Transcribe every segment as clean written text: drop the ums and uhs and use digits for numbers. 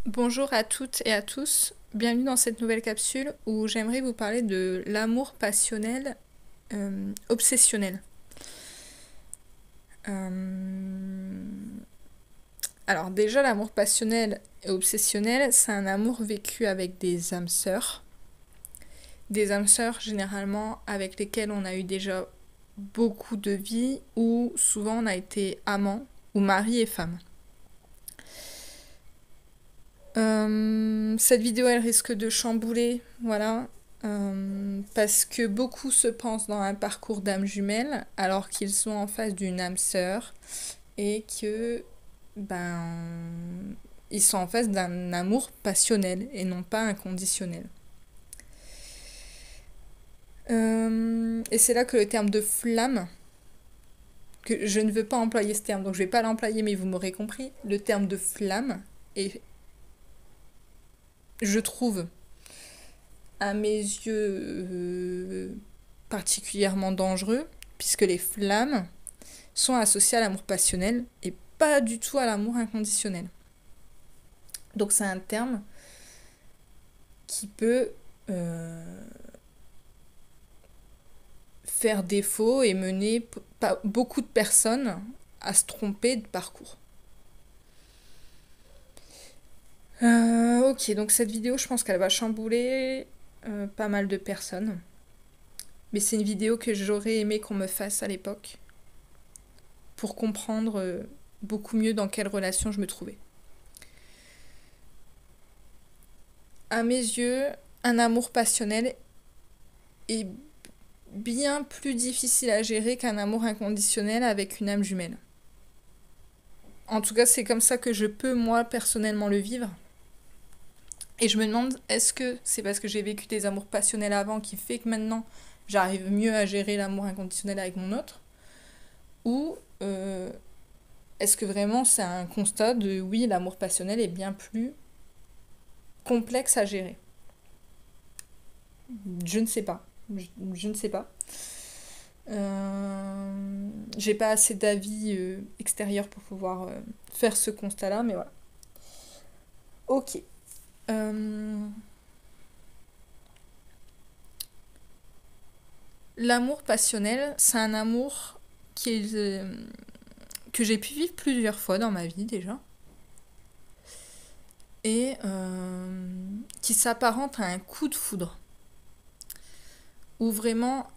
Bonjour à toutes et à tous, bienvenue dans cette nouvelle capsule où j'aimerais vous parler de l'amour passionnel obsessionnel. Alors déjà l'amour passionnel et obsessionnel, c'est un amour vécu avec des âmes sœurs. Des âmes sœurs généralement avec lesquelles on a eu déjà beaucoup de vie ou souvent on a été amants ou mari et femme. Cette vidéo, elle risque de chambouler, voilà, parce que beaucoup se pensent dans un parcours d'âme jumelle, alors qu'ils sont en face d'une âme sœur, et que, ils sont en face d'un amour passionnel et non pas inconditionnel. Et c'est là que le terme de flamme, que je ne veux pas employer ce terme, donc je vais pas l'employer, mais vous m'aurez compris, le terme de flamme est, je trouve, à mes yeux particulièrement dangereux, puisque les flammes sont associées à l'amour passionnel et pas du tout à l'amour inconditionnel. Donc c'est un terme qui peut faire défaut et mener beaucoup de personnes à se tromper de parcours. Ok, donc cette vidéo, je pense qu'elle va chambouler pas mal de personnes. Mais c'est une vidéo que j'aurais aimé qu'on me fasse à l'époque pour comprendre beaucoup mieux dans quelle relation je me trouvais. À mes yeux, un amour passionnel est bien plus difficile à gérer qu'un amour inconditionnel avec une âme jumelle. En tout cas, c'est comme ça que je peux, moi, personnellement le vivre. Et je me demande, est-ce que c'est parce que j'ai vécu des amours passionnels avant qui fait que maintenant j'arrive mieux à gérer l'amour inconditionnel avec mon autre? Ou est-ce que vraiment c'est un constat de oui, l'amour passionnel est bien plus complexe à gérer? Je ne sais pas. Je ne sais pas. J'ai pas assez d'avis extérieurs pour pouvoir faire ce constat-là, mais voilà. Ok. L'amour passionnel, c'est un amour que j'ai pu vivre plusieurs fois dans ma vie déjà. Et qui s'apparente à un coup de foudre. Où vraiment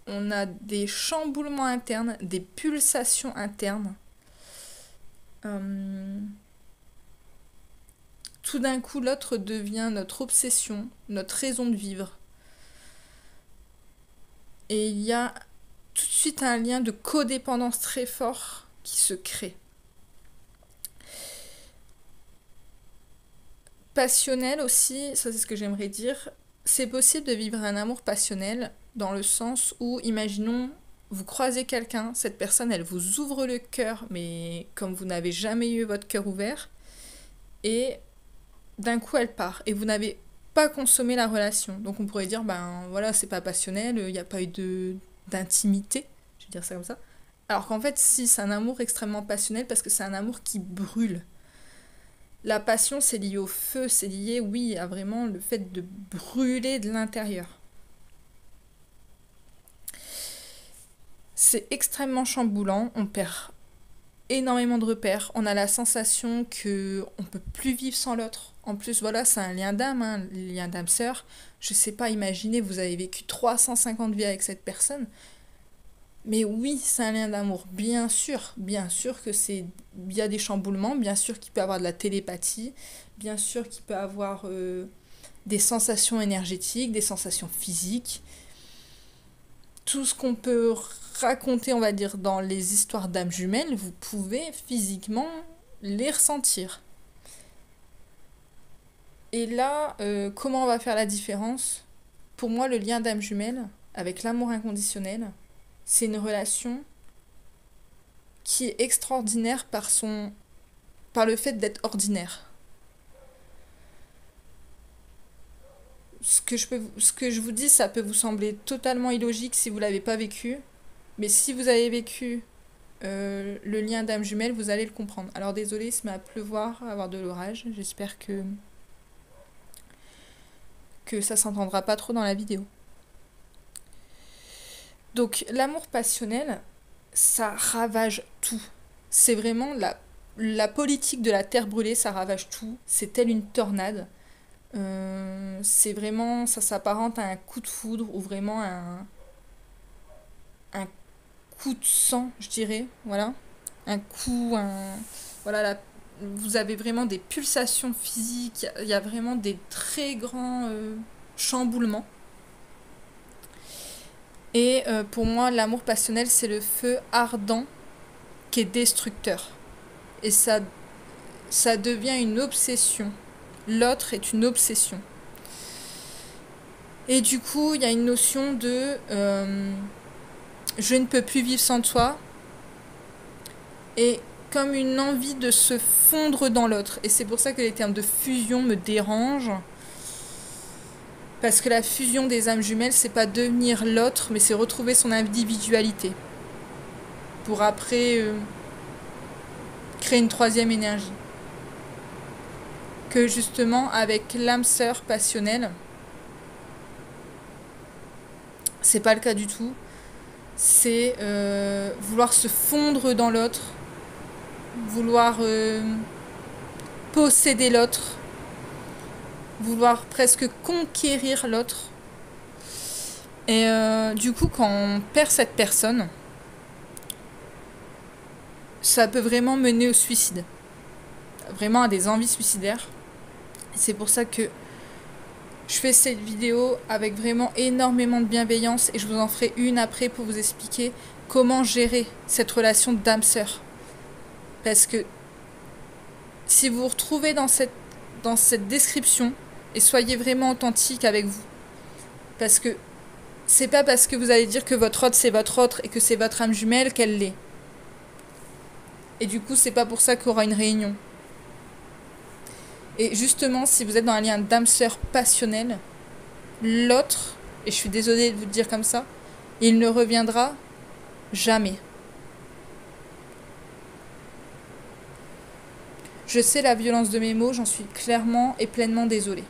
on a des chamboulements internes, des pulsations internes. Tout d'un coup, l'autre devient notre obsession, notre raison de vivre. Et il y a tout de suite un lien de codépendance très fort qui se crée. Passionnel aussi, ça c'est ce que j'aimerais dire, c'est possible de vivre un amour passionnel dans le sens où, imaginons, vous croisez quelqu'un, cette personne, elle vous ouvre le cœur, mais comme vous n'avez jamais eu votre cœur ouvert, et d'un coup elle part, et vous n'avez pas consommé la relation. Donc on pourrait dire, ben voilà, c'est pas passionnel, il n'y a pas eu d'intimité, je vais dire ça comme ça. Alors qu'en fait, si, c'est un amour extrêmement passionnel parce que c'est un amour qui brûle. La passion, c'est lié au feu, c'est lié, oui, à vraiment le fait de brûler de l'intérieur. C'est extrêmement chamboulant, on perd énormément de repères, on a la sensation que on peut plus vivre sans l'autre. En plus, voilà, c'est un lien d'âme, hein, lien d'âme-sœur. Je sais pas, imaginez, vous avez vécu 350 vies avec cette personne. Mais oui, c'est un lien d'amour, bien sûr que c'est, il y a des chamboulements, bien sûr qu'il peut y avoir de la télépathie, bien sûr qu'il peut y avoir des sensations énergétiques, des sensations physiques, tout ce qu'on peut raconter, on va dire, dans les histoires d'âmes jumelles, vous pouvez physiquement les ressentir. Et là, comment on va faire la différence? Pour moi, le lien d'âme jumelle, avec l'amour inconditionnel, c'est une relation qui est extraordinaire par le fait d'être ordinaire. Ce que je vous dis, ça peut vous sembler totalement illogique si vous l'avez pas vécu, mais si vous avez vécu le lien d'âme jumelle, vous allez le comprendre. Alors désolé, il se met à pleuvoir, à avoir de l'orage. J'espère que ça s'entendra pas trop dans la vidéo. Donc l'amour passionnel, ça ravage tout. C'est vraiment la politique de la terre brûlée, ça ravage tout. C'est tel une tornade. C'est vraiment, ça s'apparente à un coup de foudre ou vraiment un coup de sang, je dirais. Voilà. Voilà, vous avez vraiment des pulsations physiques. Il y a vraiment des très grands chamboulements. Et pour moi, l'amour passionnel, c'est le feu ardent qui est destructeur. Et ça devient une obsession. L'autre est une obsession. Et du coup, il y a une notion de je ne peux plus vivre sans toi. Et comme une envie de se fondre dans l'autre. Et c'est pour ça que les termes de fusion me dérangent. Parce que la fusion des âmes jumelles, c'est pas devenir l'autre, mais c'est retrouver son individualité. Pour après créer une troisième énergie. Que justement, avec l'âme sœur passionnelle, c'est pas le cas du tout. C'est vouloir se fondre dans l'autre, vouloir posséder l'autre, vouloir presque conquérir l'autre. Et du coup, quand on perd cette personne, ça peut vraiment mener au suicide. Vraiment à des envies suicidaires. C'est pour ça que je fais cette vidéo avec vraiment énormément de bienveillance et je vous en ferai une après pour vous expliquer comment gérer cette relation d'âme-sœur. Parce que si vous vous retrouvez dans cette description, et soyez vraiment authentique avec vous. Parce que c'est pas parce que vous allez dire que votre autre c'est votre autre et que c'est votre âme jumelle qu'elle l'est. Et du coup, c'est pas pour ça qu'il y aura une réunion. Et justement, si vous êtes dans un lien d'âme-sœur passionnel, l'autre, et je suis désolée de vous le dire comme ça, il ne reviendra jamais. Je sais la violence de mes mots, j'en suis clairement et pleinement désolée.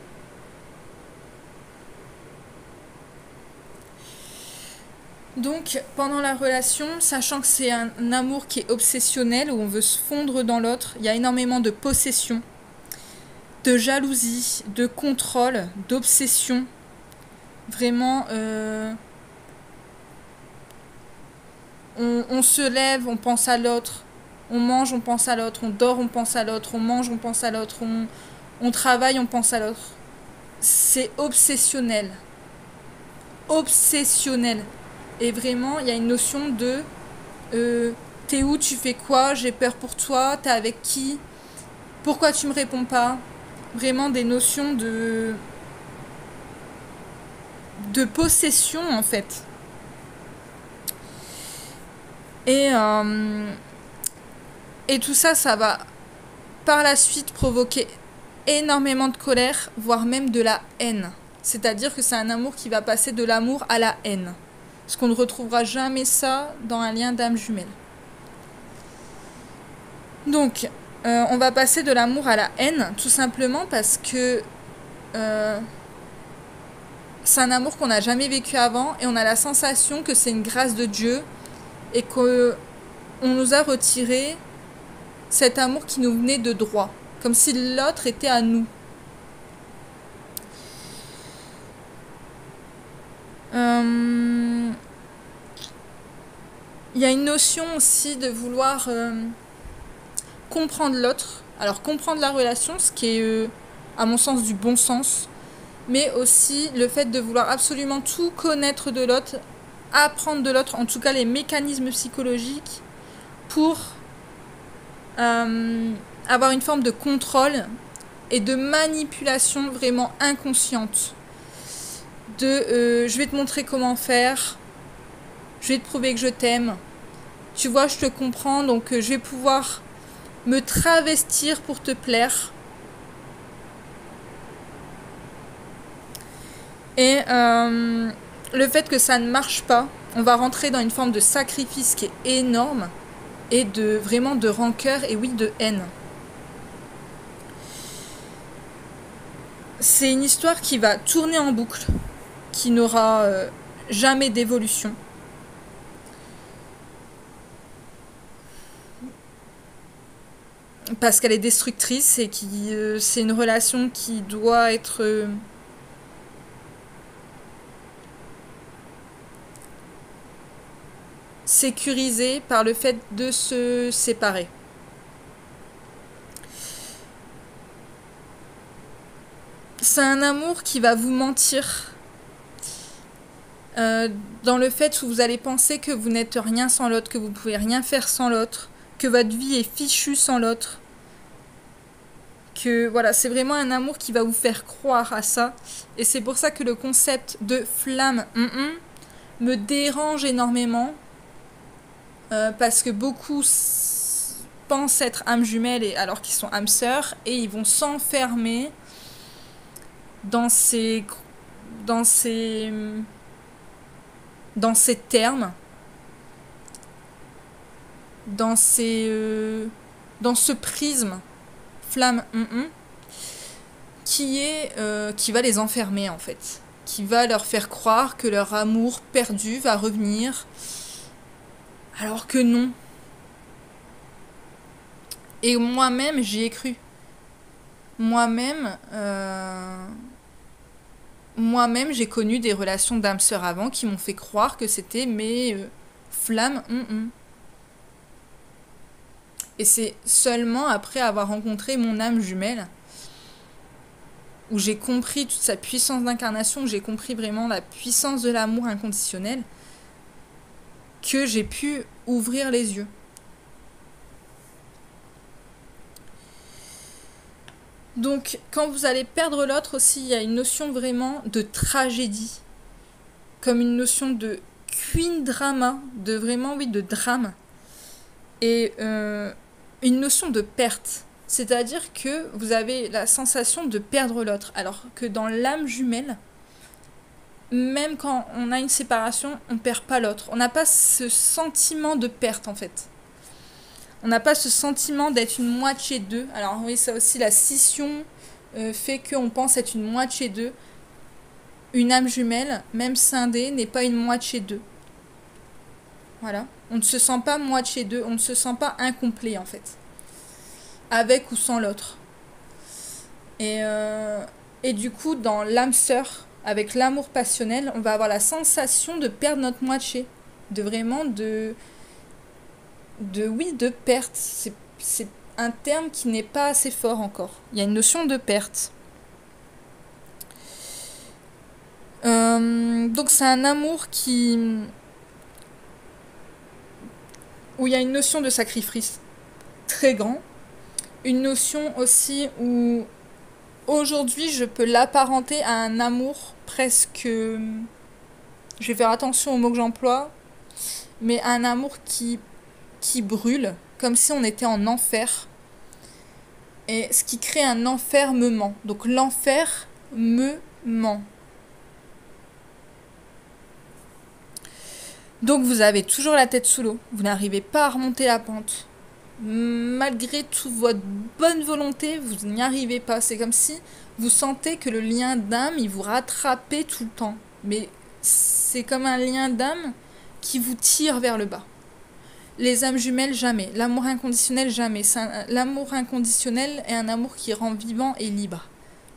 Donc, pendant la relation, sachant que c'est un amour qui est obsessionnel, où on veut se fondre dans l'autre, il y a énormément de possession, de jalousie, de contrôle, d'obsession. Vraiment, on se lève, on pense à l'autre. On mange, on pense à l'autre. On dort, on pense à l'autre. On mange, on pense à l'autre. On travaille, on pense à l'autre. C'est obsessionnel. Obsessionnel. Et vraiment, il y a une notion de t'es où, tu fais quoi, j'ai peur pour toi, t'es avec qui, pourquoi tu me réponds pas. Vraiment des notions de possession en fait. Et tout ça, ça va par la suite provoquer énormément de colère, voire même de la haine. C'est-à-dire que c'est un amour qui va passer de l'amour à la haine. Parce qu'on ne retrouvera jamais ça dans un lien d'âme jumelle. Donc, on va passer de l'amour à la haine, tout simplement parce que c'est un amour qu'on n'a jamais vécu avant et on a la sensation que c'est une grâce de Dieu et qu'on nous a retiré cet amour qui nous venait de droit, comme si l'autre était à nous. Il y a une notion aussi de vouloir comprendre l'autre. Alors comprendre la relation, ce qui est à mon sens du bon sens, mais aussi le fait de vouloir absolument tout connaître de l'autre, apprendre de l'autre, en tout cas les mécanismes psychologiques, pour avoir une forme de contrôle et de manipulation vraiment inconsciente. Je vais te montrer comment faire, je vais te prouver que je t'aime, tu vois, je te comprends, donc je vais pouvoir me travestir pour te plaire. Et le fait que ça ne marche pas, on va rentrer dans une forme de sacrifice qui est énorme. et vraiment de rancœur et oui, de haine. C'est une histoire qui va tourner en boucle, qui n'aura jamais d'évolution. Parce qu'elle est destructrice et c'est une relation qui doit être sécurisée par le fait de se séparer. C'est un amour qui va vous mentir dans le fait où vous allez penser que vous n'êtes rien sans l'autre, que vous pouvez rien faire sans l'autre, que votre vie est fichue sans l'autre. Que voilà, c'est vraiment un amour qui va vous faire croire à ça. Et c'est pour ça que le concept de flamme me dérange énormément. Parce que beaucoup pensent être âmes jumelles alors qu'ils sont âmes sœurs. Et ils vont s'enfermer dans ces termes, dans ce prisme flamme qui va les enfermer en fait, qui va leur faire croire que leur amour perdu va revenir, alors que non. Et moi-même j'y ai cru. Moi-même j'ai connu des relations d'âme sœur avant qui m'ont fait croire que c'était mes flammes Et c'est seulement après avoir rencontré mon âme jumelle, où j'ai compris toute sa puissance d'incarnation, où j'ai compris vraiment la puissance de l'amour inconditionnel, que j'ai pu ouvrir les yeux. Donc, quand vous allez perdre l'autre aussi, il y a une notion vraiment de tragédie, comme une notion de queen drama, de vraiment, oui, de drame. Et une notion de perte. C'est-à-dire que vous avez la sensation de perdre l'autre. Alors que dans l'âme jumelle, même quand on a une séparation, on ne perd pas l'autre. On n'a pas ce sentiment de perte en fait. On n'a pas ce sentiment d'être une moitié d'eux. Alors oui, ça aussi, la scission fait qu'on pense être une moitié d'eux. Une âme jumelle, même scindée, n'est pas une moitié d'eux. Voilà. On ne se sent pas moitié d'eux, on ne se sent pas incomplet en fait. Avec ou sans l'autre. Et du coup, dans l'âme sœur, avec l'amour passionnel, on va avoir la sensation de perdre notre moitié. De vraiment de perte. C'est un terme qui n'est pas assez fort encore. Il y a une notion de perte. Donc c'est un amour où il y a une notion de sacrifice très grand. Une notion aussi où aujourd'hui je peux l'apparenter à un amour presque... Je vais faire attention aux mots que j'emploie, mais un amour qui brûle, comme si on était en enfer. Et ce qui crée un enfermement. Donc l'enfer me ment. Donc vous avez toujours la tête sous l'eau, vous n'arrivez pas à remonter la pente. Malgré toute votre bonne volonté, vous n'y arrivez pas. C'est comme si vous sentez que le lien d'âme, il vous rattrapait tout le temps. Mais c'est comme un lien d'âme qui vous tire vers le bas. Les âmes jumelles, jamais. L'amour inconditionnel, jamais. L'amour inconditionnel est un amour qui rend vivant et libre.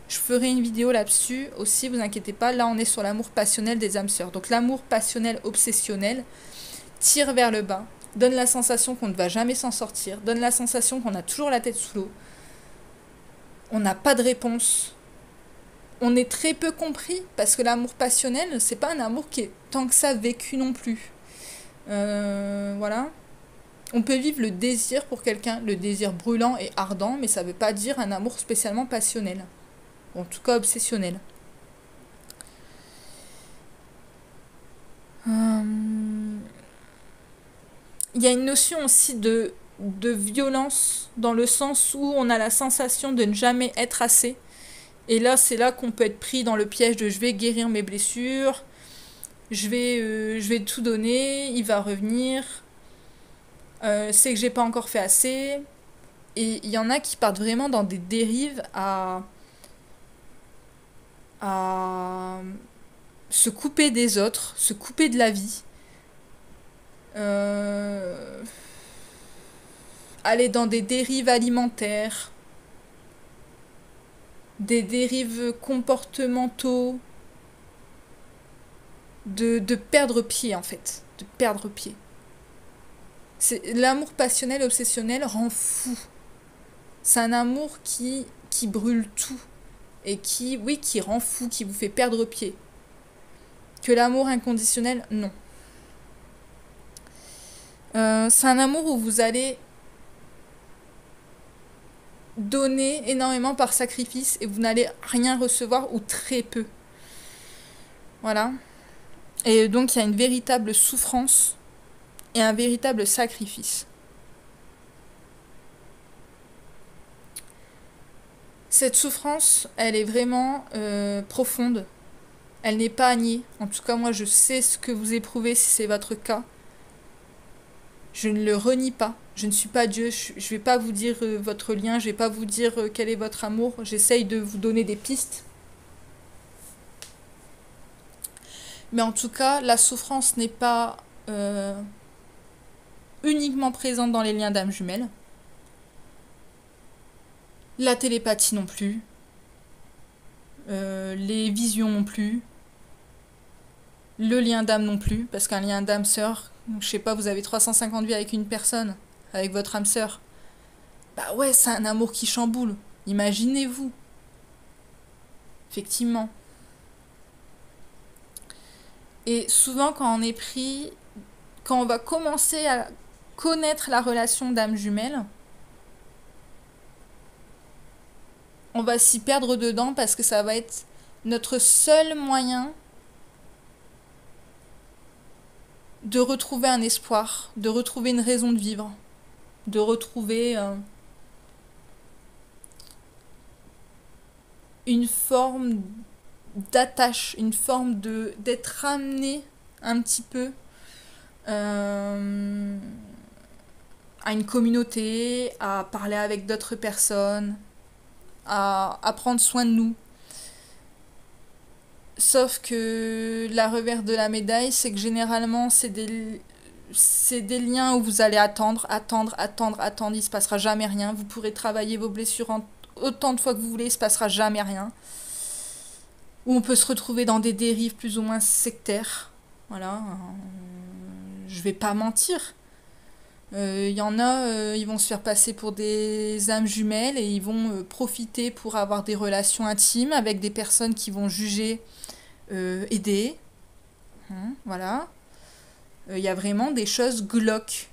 Je ferai une vidéo là-dessus aussi, vous inquiétez pas. Là, on est sur l'amour passionnel des âmes sœurs. Donc l'amour passionnel obsessionnel tire vers le bas, donne la sensation qu'on ne va jamais s'en sortir, donne la sensation qu'on a toujours la tête sous l'eau. On n'a pas de réponse. On est très peu compris, parce que l'amour passionnel, c'est pas un amour qui est tant que ça vécu non plus. Voilà. On peut vivre le désir pour quelqu'un, le désir brûlant et ardent, mais ça veut pas dire un amour spécialement passionnel. En tout cas obsessionnel. Il y a une notion aussi de violence, dans le sens où on a la sensation de ne jamais être assez. Et là, c'est là qu'on peut être pris dans le piège de je vais guérir mes blessures, je vais tout donner, il va revenir. C'est que j'ai pas encore fait assez. Et il y en a qui partent vraiment dans des dérives à se couper des autres, se couper de la vie, euh, aller dans des dérives alimentaires, des dérives comportementaux, de perdre pied en fait, de perdre pied. L'amour passionnel, obsessionnel rend fou. C'est un amour qui brûle tout et qui, oui, qui rend fou, qui vous fait perdre pied. Que l'amour inconditionnel, non. C'est un amour où vous allez donner énormément par sacrifice et vous n'allez rien recevoir ou très peu. Voilà. Et donc il y a une véritable souffrance et un véritable sacrifice. Cette souffrance, elle est vraiment profonde. Elle n'est pas à nier. En tout cas, moi, je sais ce que vous éprouvez si c'est votre cas. Je ne le renie pas. Je ne suis pas Dieu. Je ne vais pas vous dire votre lien. Je ne vais pas vous dire quel est votre amour. J'essaye de vous donner des pistes. Mais en tout cas, la souffrance n'est pas uniquement présente dans les liens d'âme jumelles. La télépathie non plus. Les visions non plus. Le lien d'âme non plus. Parce qu'un lien d'âme sœur, je sais pas, vous avez 350 vies avec une personne, avec votre âme sœur. Bah ouais, c'est un amour qui chamboule. Imaginez-vous. Effectivement. Et souvent, quand on est pris, quand on va commencer à connaître la relation d'âme jumelle, on va s'y perdre dedans parce que ça va être notre seul moyen de retrouver un espoir, de retrouver une raison de vivre, de retrouver une forme d'attache, une forme d'être amené un petit peu à une communauté, à parler avec d'autres personnes, à prendre soin de nous. Sauf que la revers de la médaille, c'est que généralement, c'est des liens où vous allez attendre, il se passera jamais rien. Vous pourrez travailler vos blessures autant de fois que vous voulez, il se passera jamais rien. Où on peut se retrouver dans des dérives plus ou moins sectaires. Voilà. Je vais pas mentir. Y en a, ils vont se faire passer pour des âmes jumelles et ils vont profiter pour avoir des relations intimes avec des personnes qui vont juger aider. Voilà. Il y a vraiment des choses glauques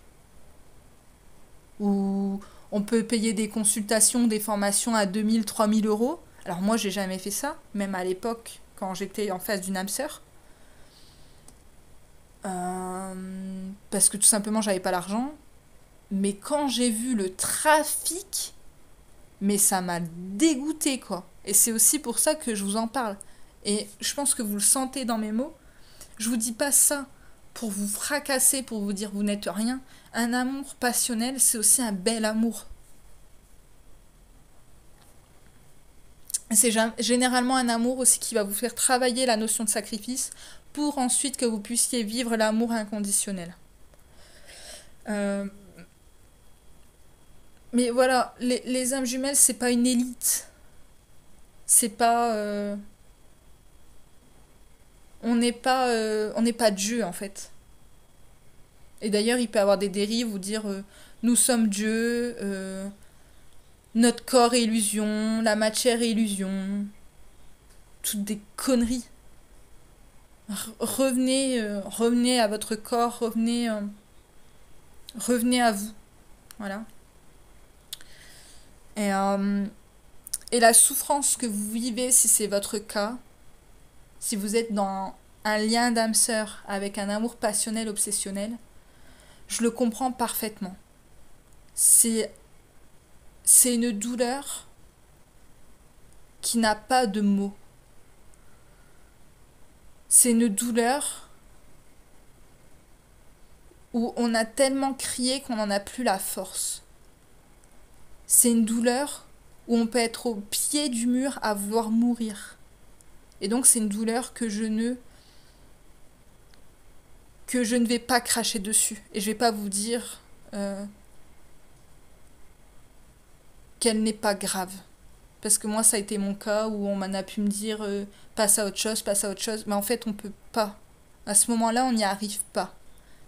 où on peut payer des consultations, des formations à 2000, 3000 euros. Alors moi, j'ai jamais fait ça, même à l'époque, quand j'étais en face d'une âme sœur. Parce que tout simplement, j'avais pas l'argent. Mais quand j'ai vu le trafic, mais ça m'a dégoûté, quoi. Et c'est aussi pour ça que je vous en parle. Et je pense que vous le sentez dans mes mots. Je vous dis pas ça pour vous fracasser, pour vous dire vous n'êtes rien. Un amour passionnel, c'est aussi un bel amour. C'est généralement un amour aussi qui va vous faire travailler la notion de sacrifice pour ensuite que vous puissiez vivre l'amour inconditionnel. Mais voilà, les âmes jumelles, c'est pas une élite. C'est pas. On n'est pas Dieu en fait. Et d'ailleurs, il peut y avoir des dérives où dire nous sommes Dieu, notre corps est illusion, la matière est illusion. Toutes des conneries. Revenez à votre corps, revenez à vous. Voilà. Et, et la souffrance que vous vivez, si c'est votre cas, si vous êtes dans un lien d'âme sœur avec un amour passionnel, obsessionnel, je le comprends parfaitement. C'est une douleur qui n'a pas de mots. C'est une douleur où on a tellement crié qu'on n'en a plus la force. C'est une douleur où on peut être au pied du mur à vouloir mourir. Et donc c'est une douleur que je ne vais pas cracher dessus. Et je vais pas vous dire qu'elle n'est pas grave. Parce que moi, ça a été mon cas où on m'en a pu me dire passe à autre chose, passe à autre chose. Mais en fait, on peut pas. À ce moment-là, on n'y arrive pas.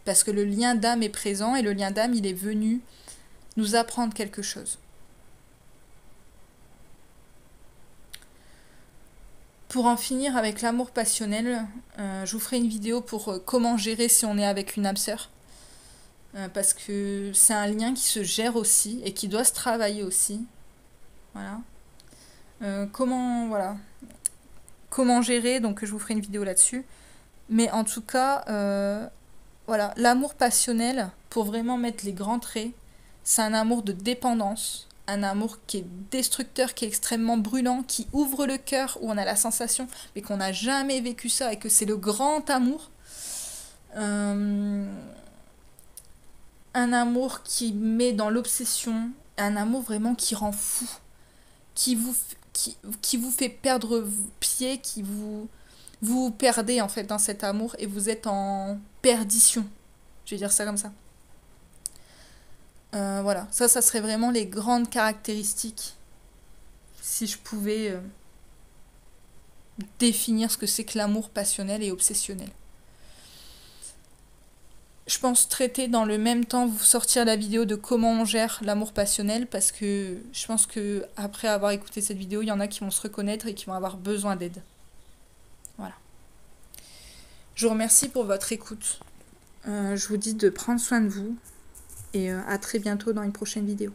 Parce que le lien d'âme est présent et le lien d'âme, il est venu nous apprendre quelque chose. Pour en finir avec l'amour passionnel, je vous ferai une vidéo pour comment gérer si on est avec une âme sœur. Parce que c'est un lien qui se gère aussi et qui doit se travailler aussi. Voilà. Comment gérer, donc je vous ferai une vidéo là-dessus. Mais en tout cas, voilà, l'amour passionnel, pour vraiment mettre les grands traits, c'est un amour de dépendance, un amour qui est destructeur, qui est extrêmement brûlant, qui ouvre le cœur, où on a la sensation, mais qu'on n'a jamais vécu ça et que c'est le grand amour. Un amour qui met dans l'obsession, un amour vraiment qui rend fou, qui vous fait perdre pied, vous perdez en fait dans cet amour et vous êtes en perdition. Je vais dire ça comme ça. Voilà, ça serait vraiment les grandes caractéristiques. Si je pouvais définir ce que c'est que l'amour passionnel et obsessionnel. Je pense traiter dans le même temps, vous sortir la vidéo de comment on gère l'amour passionnel, parce que je pense que après avoir écouté cette vidéo, il y en a qui vont se reconnaître et qui vont avoir besoin d'aide. Voilà. Je vous remercie pour votre écoute. Je vous dis de prendre soin de vous et à très bientôt dans une prochaine vidéo.